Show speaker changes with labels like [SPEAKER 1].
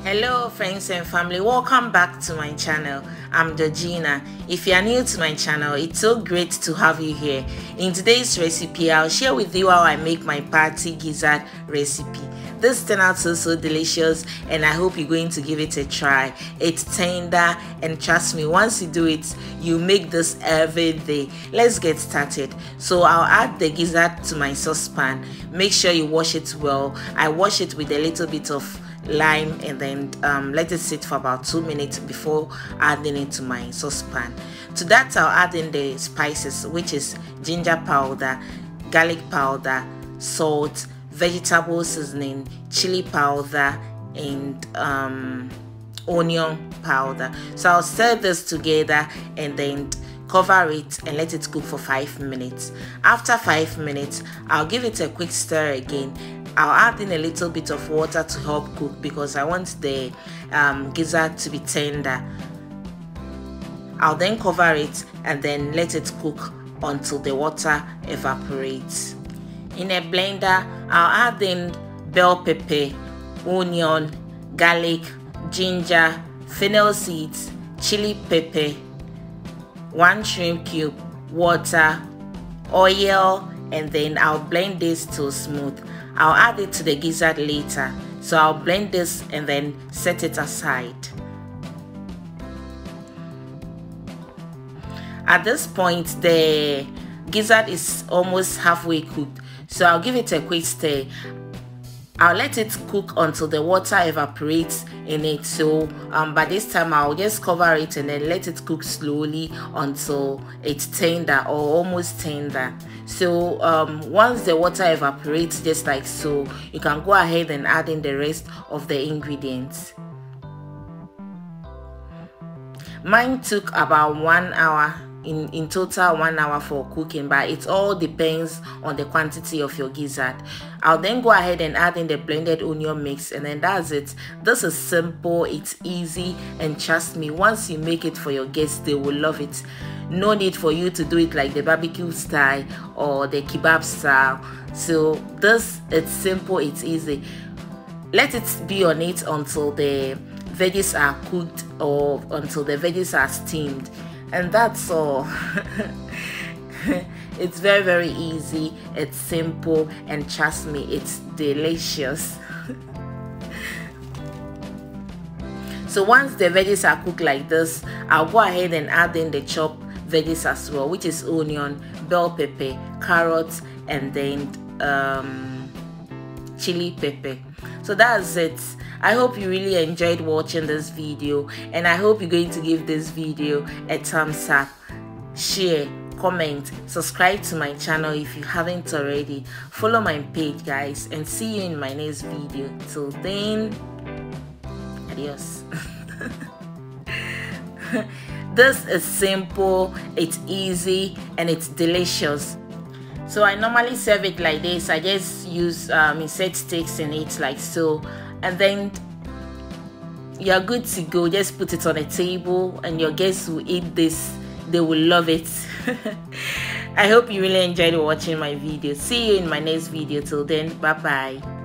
[SPEAKER 1] Hello friends and family, welcome back to my channel. I'm Georgina. If you are new to my channel, it's so great to have you here. In today's recipe, I'll share with you how I make my party gizzard recipe. This turned out so delicious and I hope you're going to give it a try. It's tender and trust me, once you do it, you make this every day. Let's get started. So I'll add the gizzard to my saucepan. Make sure you wash it well. I wash it with a little bit of lime and then let it sit for about 2 minutes before adding it to my saucepan. To that, I'll add in the spices, which is ginger powder, garlic powder, salt, vegetable seasoning, chili powder, and onion powder. So I'll stir this together and then cover it and let it cook for 5 minutes. After 5 minutes, I'll give it a quick stir again. I'll add in a little bit of water to help cook because I want the gizzard to be tender. I'll then cover it and then let it cook until the water evaporates. In a blender, I'll add in bell pepper, onion, garlic, ginger, fennel seeds, chili pepper, 1 shrimp cube, water, oil, and then I'll blend this till smooth. I'll add it to the gizzard later, so I'll blend this and then set it aside. At this point, the gizzard is almost halfway cooked, so I'll give it a quick stir. I'll let it cook until the water evaporates in it. So by this time I'll just cover it and then let it cook slowly until it's tender or almost tender. So once the water evaporates just like so, you can go ahead and add in the rest of the ingredients. Mine took about 1 hour. In total 1 hour for cooking, but it all depends on the quantity of your gizzard. I'll then go ahead and add in the blended onion mix, and then that's it. This is simple, it's easy, and trust me, once you make it for your guests, they will love it. No need for you to do it like the barbecue style or the kebab style. So this, it's simple, it's easy. Let it be on it until the veggies are cooked or until the veggies are steamed. And that's all. It's very easy, it's simple, and trust me, it's delicious. So once the veggies are cooked like this, I'll go ahead and add in the chopped veggies as well, which is onion, bell pepper, carrots, and then chili pepper. So that's it. I hope you really enjoyed watching this video, and I hope you're going to give this video a thumbs up, share, comment, subscribe to my channel if you haven't already, follow my page guys, and see you in my next video. Till then, adios. This is simple, it's easy, and it's delicious. So I normally serve it like this. I just use insert sticks in it like so, and then you're good to go. Just put it on a table and your guests will eat this. They will love it. I hope you really enjoyed watching my video. See you in my next video. Till then, bye bye.